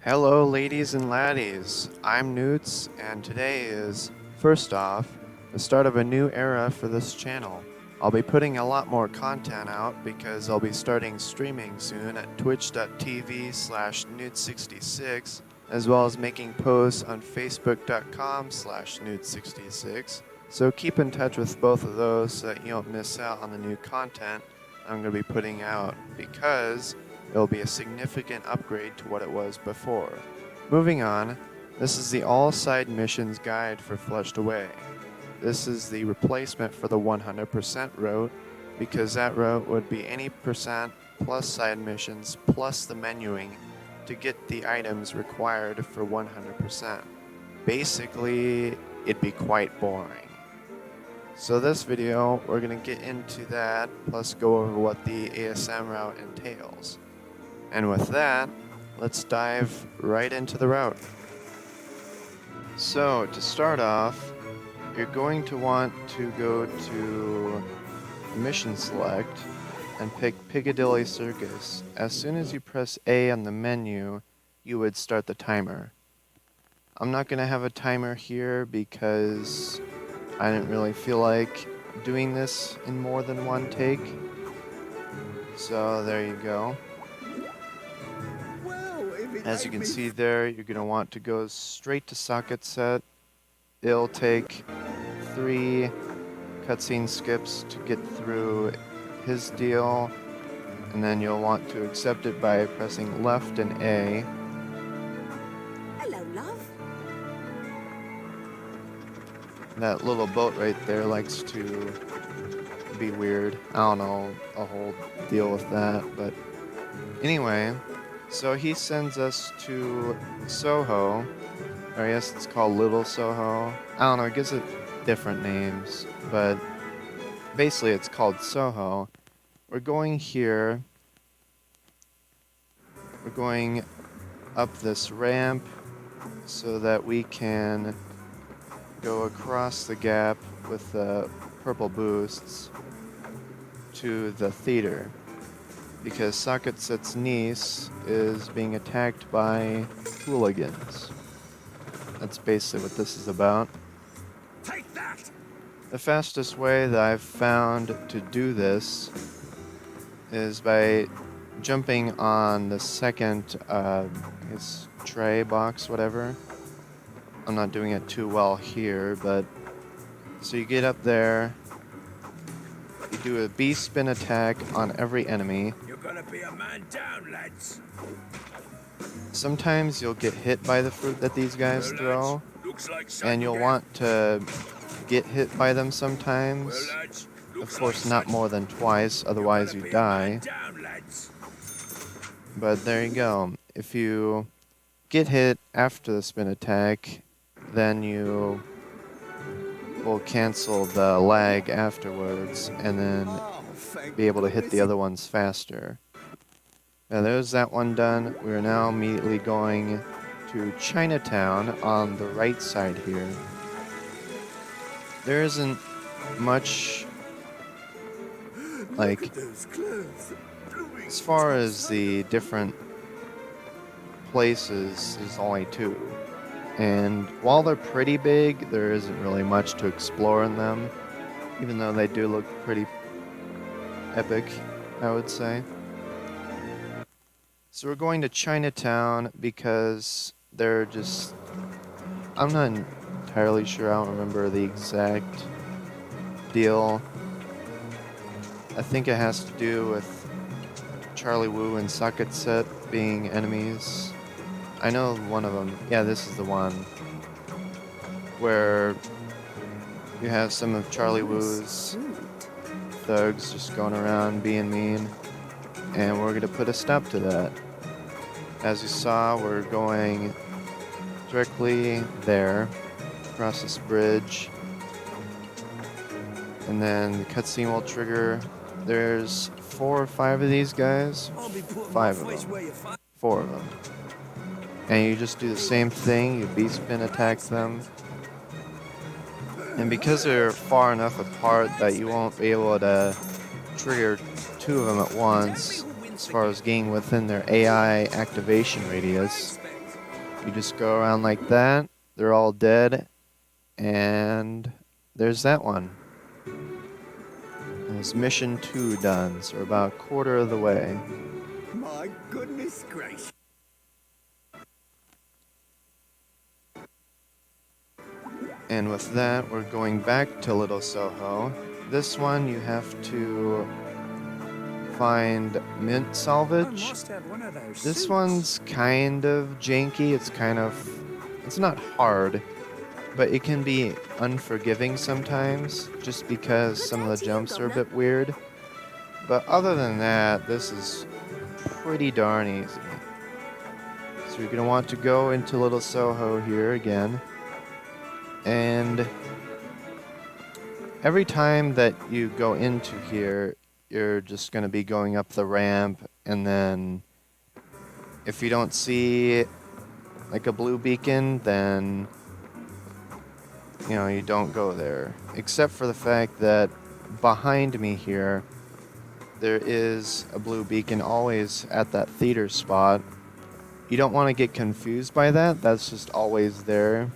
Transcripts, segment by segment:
Hello, ladies and laddies. I'm Newts, and today is, first off, the start of a new era for this channel. I'll be putting a lot more content out because I'll be starting streaming soon at twitch.tv/newt66, as well as making posts on facebook.com/newt66. So keep in touch with both of those so that you don't miss out on the new content I'm going to be putting out, because it'll be a significant upgrade to what it was before. Moving on, this is the all side missions guide for Flushed Away. This is the replacement for the 100% route, because that route would be any percent plus side missions plus the menuing to get the items required for 100%. Basically, it'd be quite boring. So this video, we're going to get into that, plus go over what the ASM route entails. And with that, let's dive right into the route. So to start off, you're going to want to go to Mission Select and pick Piccadilly Circus. As soon as you press A on the menu, you would start the timer. I'm not going to have a timer here because I didn't really feel like doing this in more than one take. So there you go. As you can see there, you're going to want to go straight to socketset. It'll take 3 cutscene skips to get through his deal, and then you'll want to accept it by pressing left and A. Hello, love. That little boat right there likes to be weird. I don't know a whole deal with that, but anyway, so he sends us to Soho, or I guess it's called Little Soho. I don't know, it gives it different names, but basically it's called Soho. We're going here. We're going up this ramp so that we can go across the gap with the purple boosts to the theater, because Socketset's niece is being attacked by hooligans. That's basically what this is about. Take that! The fastest way that I've found to do this is by jumping on the second, I guess, tray box, whatever. I'm not doing it too well here, but so you get up there, you do a B spin attack on every enemy. You're gonna be a man down, lads. Sometimes you'll get hit by the fruit that these guys Well, throw, lads, looks like and you'll sundown. want to get hit by them sometimes. Well, lads, Of looks course, like not more than twice, You're otherwise gonna you be a man die. down, lads. But there you go. If you get hit after the spin attack, then you will cancel the lag afterwards and then be able to hit the other ones faster. Now there's that one done. We are now immediately going to Chinatown on the right side here. There isn't much, like, as far as the different places, there's only 2. And while they're pretty big, there isn't really much to explore in them, even though they do look pretty epic, I would say. So we're going to Chinatown because they're just, I'm not entirely sure, I don't remember the exact deal. I think it has to do with Charlie Wu and Socketset being enemies. I know one of them, yeah, this is the one where you have some of Charlie Wu's thugs just going around being mean, and we're going to put a stop to that. As you saw, we're going directly there, across this bridge, and then the cutscene will trigger. There's 4 or 5 of these guys, 5 of them, 4 of them. And you just do the same thing, you B-spin attack them. And because they're far enough apart that you won't be able to trigger 2 of them at once, as far as getting within their AI activation radius, You just go around like that. They're all dead. And there's that one. It's mission 2 done, so we're about a quarter of the way. My goodness gracious. And with that, we're going back to Little Soho. This one you have to find mint I salvage. must have one of those This suits. one's kind of janky. It's not hard, but it can be unforgiving sometimes just because some of the jumps are a bit weird. But other than that, this is pretty darn easy. So you're going to want to go into Little Soho here again. And every time that you go into here, you're just going to be going up the ramp, and then if you don't see like a blue beacon, then you don't go there. Except for the fact that behind me here, there is a blue beacon always at that theater spot. You don't want to get confused by that. That's just always there.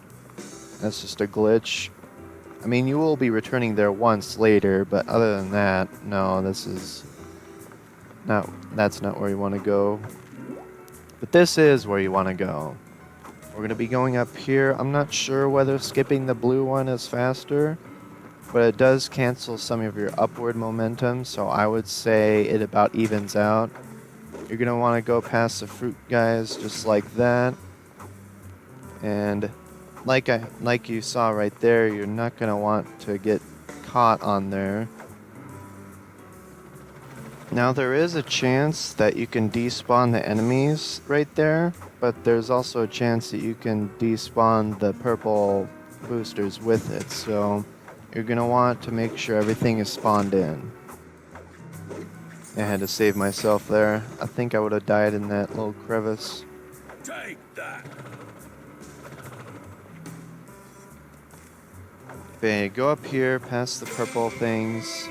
That's just a glitch. I mean, you will be returning there once later, but other than that, no, that's not where you want to go. But this is where you want to go. We're going to be going up here. I'm not sure whether skipping the blue one is faster, but it does cancel some of your upward momentum, so I would say it about evens out. You're going to want to go past the fruit guys just like that. And like you saw right there, you're not going to want to get caught on there. Now there is a chance that you can despawn the enemies right there, but there's also a chance that you can despawn the purple boosters with it, so you're going to want to make sure everything is spawned in. I had to save myself there. I think I would have died in that little crevice. Take that. Okay, go up here past the purple things.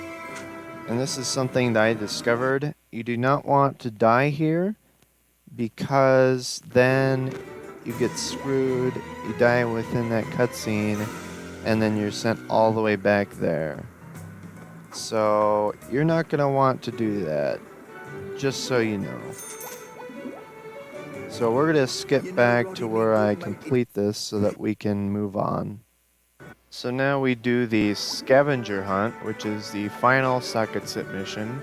And this is something that I discovered. You do not want to die here because then you get screwed. You die within that cutscene and then you're sent all the way back there. So you're not going to want to do that, just so you know. So we're going to skip back to where I complete this so that we can move on. So now we do the Scavenger hunt, which is the final socketset mission.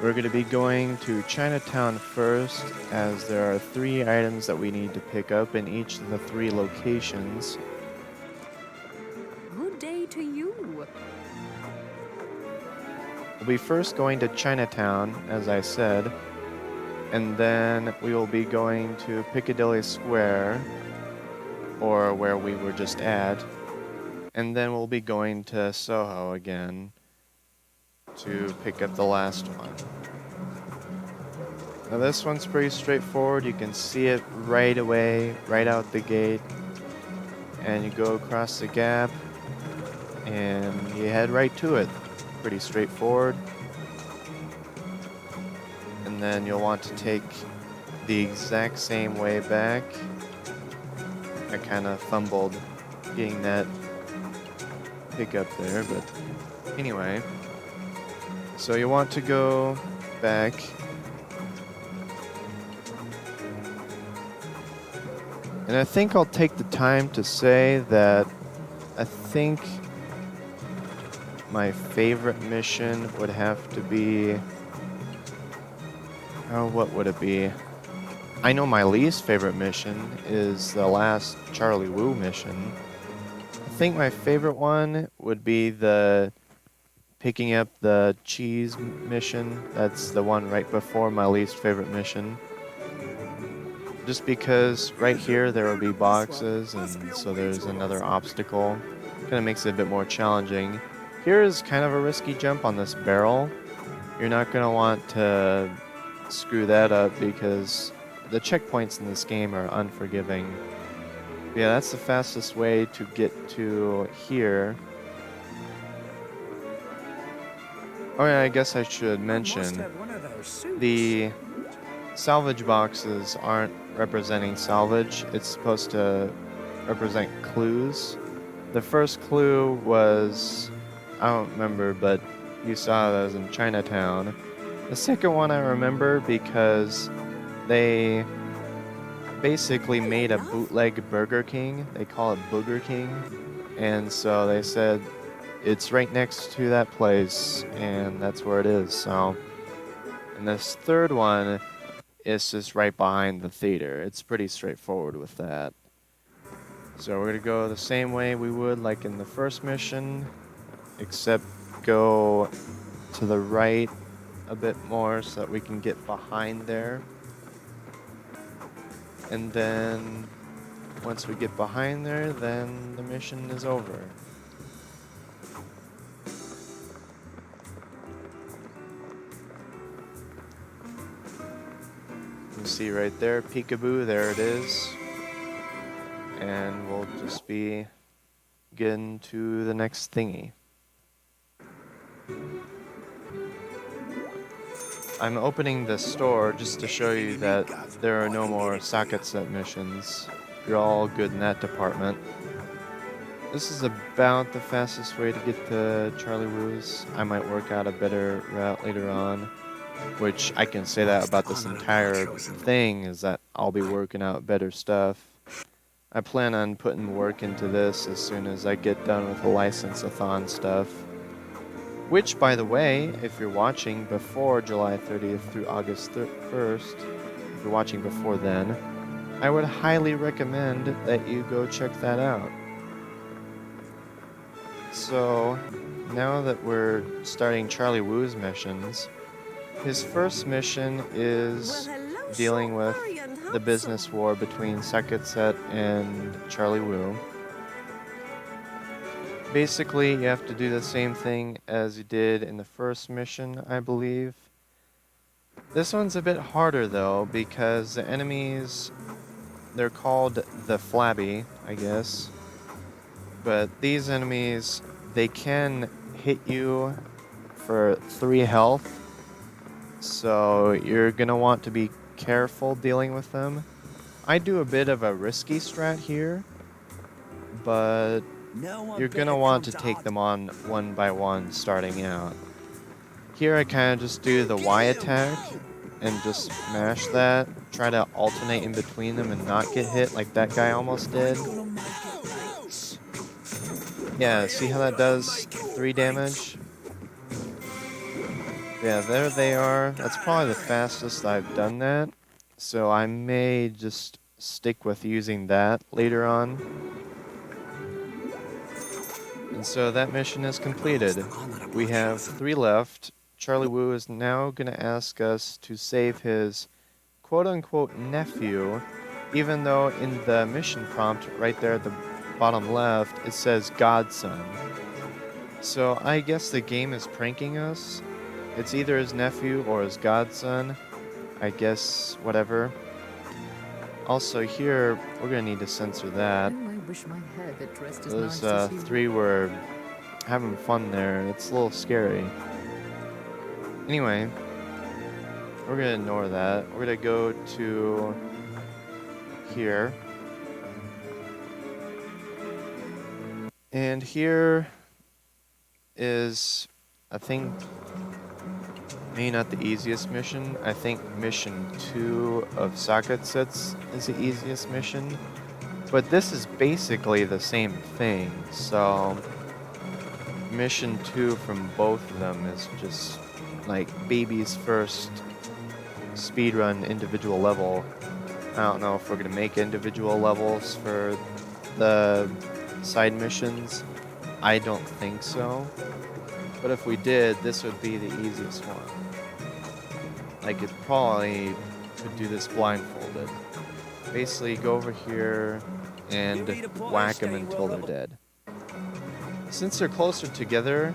We're going to be going to Chinatown first, as there are 3 items that we need to pick up in each of the 3 locations. Good day to you. We'll be first going to Chinatown, as I said, and then we will be going to Piccadilly Square, or where we were just at. And then we'll be going to Soho again to pick up the last one. Now this one's pretty straightforward. You can see it right away, right out the gate. And you go across the gap and you head right to it. Pretty straightforward. And then you'll want to take the exact same way back. I kind of fumbled getting that pick up there, but anyway, so you want to go back and I think I'll take the time to say that I think my favorite mission would have to be, what would it be? I know my least favorite mission is the last Charlie Wu mission. I think my favorite one would be the picking up the cheese mission. That's the one right before my least favorite mission. Just because right here there will be boxes, and so there's another obstacle. Kind of makes it a bit more challenging. Here is kind of a risky jump on this barrel. You're not going to want to screw that up because the checkpoints in this game are unforgiving. Yeah, that's the fastest way to get to here. Oh yeah, I guess I should mention, the salvage boxes aren't representing salvage. It's supposed to represent clues. The first clue was, I don't remember, but you saw that was in Chinatown. The second one I remember because they basically made a bootleg Burger King. They call it Booger King. And so they said it's right next to that place, and that's where it is. So, and this third one is just right behind the theater. It's pretty straightforward with that. So we're gonna go the same way we would like in the first mission, except go to the right a bit more so that we can get behind there. And then once we get behind there, then the mission is over. You see right there, peekaboo, there it is. And we'll just be getting to the next thingy. I'm opening the store just to show you that there are no more socketset missions. You're all good in that department. This is about the fastest way to get to Charlie Woo's. I might work out a better route later on, which I can say that about this entire thing, is that I'll be working out better stuff. I plan on putting work into this as soon as I get done with the license-a-thon stuff. Which, by the way, if you're watching before July 30th through August 1st, if you're watching before then, I would highly recommend that you go check that out. So, now that we're starting Charlie Woo's missions, his first mission is dealing with the business war between Socketset and Charlie Woo. Basically, you have to do the same thing as you did in the first mission, I believe. This one's a bit harder, though, because the enemies, they're called the Flabby, I guess. But these enemies, they can hit you for 3 health. So you're going to want to be careful dealing with them. I do a bit of a risky strat here, but you're going to want to take them on one by one starting out. Here I kind of just do the Y attack and just mash that. Try to alternate in between them and not get hit like that guy almost did. Yeah, see how that does 3 damage? Yeah, there they are. That's probably the fastest I've done that. So I may just stick with using that later on. And so that mission is completed. We have 3 left. Charlie Woo is now going to ask us to save his quote-unquote nephew, even though in the mission prompt right there at the bottom left, it says godson. So I guess the game is pranking us. It's either his nephew or his godson. I guess, whatever. Also here, we're going to need to censor that. Oh, I wish my hair had dressed as Those nice as you. 3 were having fun there. It's a little scary. Anyway, we're going to ignore that. We're going to go to here. And here is, I think, maybe not the easiest mission. I think mission 2 of Socketsets is the easiest mission. But this is basically the same thing. So mission 2 from both of them is just like baby's first speedrun individual level. I don't know if we're going to make individual levels for the side missions. I don't think so. But if we did, this would be the easiest one. I could probably do this blindfolded. Basically, go over here and whack them until they're dead. Since they're closer together,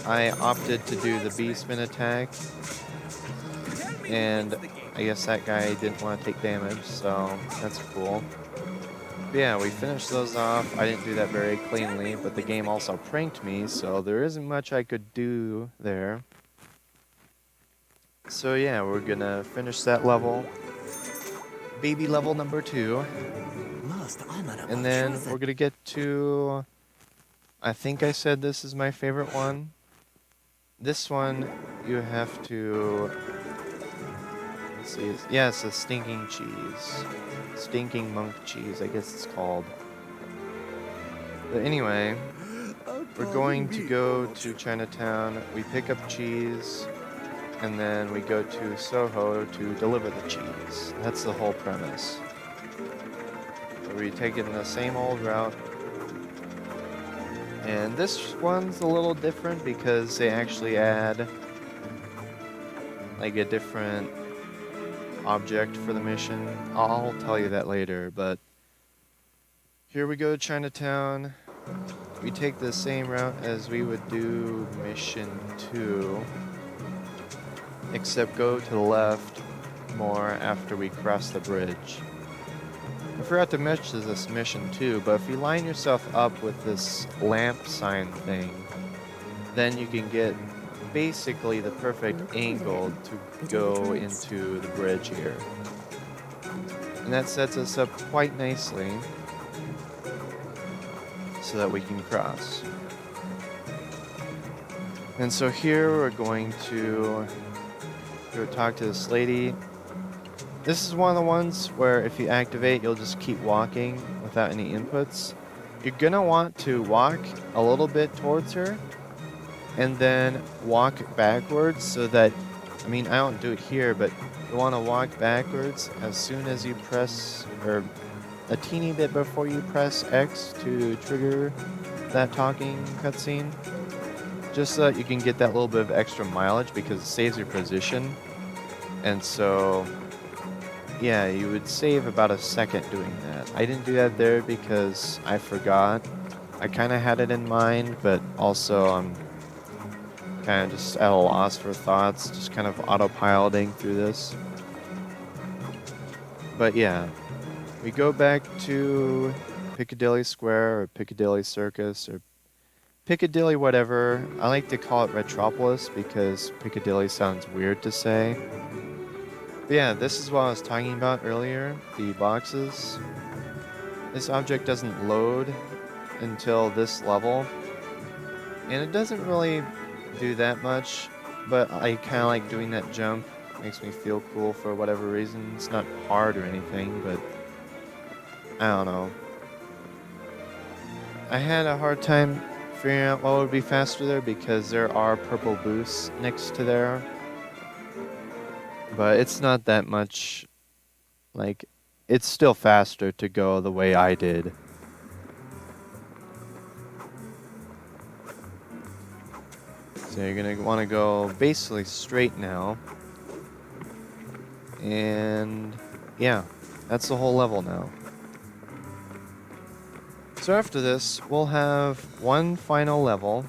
I opted to do the B-spin attack. And I guess that guy didn't want to take damage, so that's cool. But yeah, we finished those off. I didn't do that very cleanly, but the game also pranked me, so there isn't much I could do there. So yeah, we're gonna finish that level. baby level number 2. Master, I'm at a And then we're gonna get to, I think I said this is my favorite one. This one, you have to, let's see, yeah, it's a stinking cheese. Stinking monk cheese, I guess it's called. But anyway, we're going to go to Chinatown, we pick up cheese, and then we go to Soho to deliver the cheese. That's the whole premise. So we take it in the same old route. And this one's a little different because they actually add like a different object for the mission. I'll tell you that later, but here we go to Chinatown. We take the same route as we would do mission 2, except go to the left more after we cross the bridge. I forgot to mention this mission too, but if you line yourself up with this lamp sign thing, then you can get basically the perfect angle to go into the bridge here. And that sets us up quite nicely so that we can cross. And so here we're going to go talk to this lady. This is one of the ones where if you activate, you'll just keep walking without any inputs. You're gonna want to walk a little bit towards her and then walk backwards so that, I mean, I don't do it here, but you want to walk backwards as soon as you press, or a teeny bit before you press X to trigger that talking cutscene. Just so that you can get that little bit of extra mileage because it saves your position. And so, yeah, you would save about a second doing that. I didn't do that there because I forgot. I kind of had it in mind, but also I'm kind of just at a loss for thoughts, just kind of autopiloting through this. But yeah, we go back to Piccadilly Square or Piccadilly Circus or Piccadilly whatever. I like to call it Retropolis because Piccadilly sounds weird to say. But yeah, this is what I was talking about earlier, the boxes. This object doesn't load until this level, and it doesn't really do that much, but I kind of like doing that jump. Makes me feel cool for whatever reason. It's not hard or anything, but I don't know. I had a hard time figuring out what would be faster there because there are purple boosts next to there. But it's not that much, like, it's still faster to go the way I did. So you're gonna want to go basically straight now. And yeah, that's the whole level now. So after this, we'll have one final level.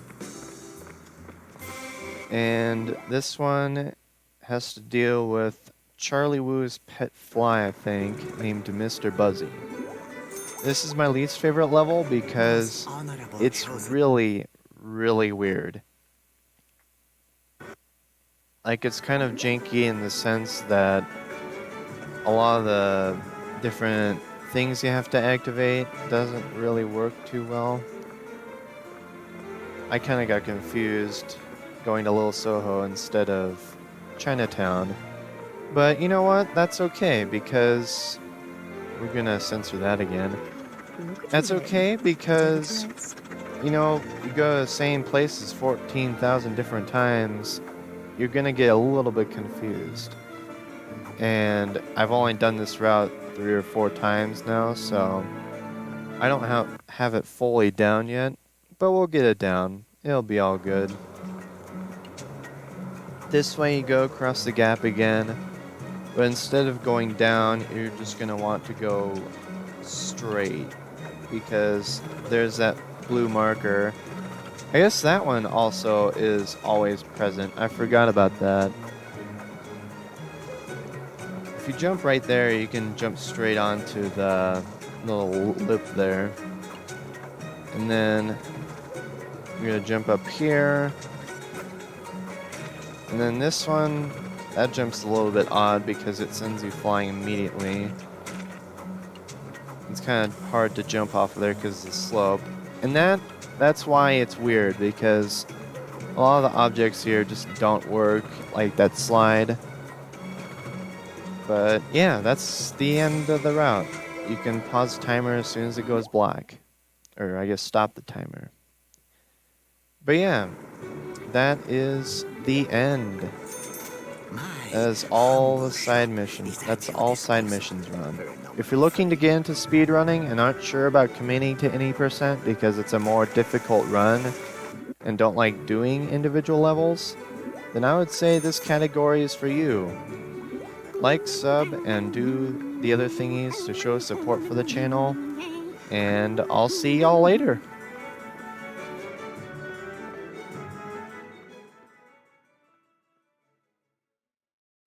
And this one has to deal with Charlie Woo's pet fly, I think, named Mr. Buzzy. This is my least favorite level because it's really, really weird. Like, it's kind of janky in the sense that a lot of the different things you have to activate doesn't really work too well. I kind of got confused going to Little Soho instead of Chinatown. But you know what? That's okay because we're gonna censor that again. That's okay because, you know, you go to the same places 14,000 different times, you're gonna get a little bit confused. And I've only done this route 3 or 4 times now, so I don't have it fully down yet, but we'll get it down. It'll be all good. This way you go across the gap again, but instead of going down, you're just gonna want to go straight because there's that blue marker. I guess that one also is always present. I forgot about that. If you jump right there, you can jump straight onto the little lip there. And then you're gonna jump up here. And then this one, that jump's a little bit odd because it sends you flying immediately. kind of hard to jump off of there because of the slope. And that's why it's weird, because a lot of the objects here just don't work, like that slide. But yeah, that's the end of the route. You can pause the timer as soon as it goes black. Or I guess stop the timer. But yeah, that is the end. That is all the side missions. That's all side missions run. If you're looking to get into speedrunning and aren't sure about committing to any percent because it's a more difficult run and don't like doing individual levels, then I would say this category is for you. Like, sub, and do the other thingies to show support for the channel, and I'll see y'all later.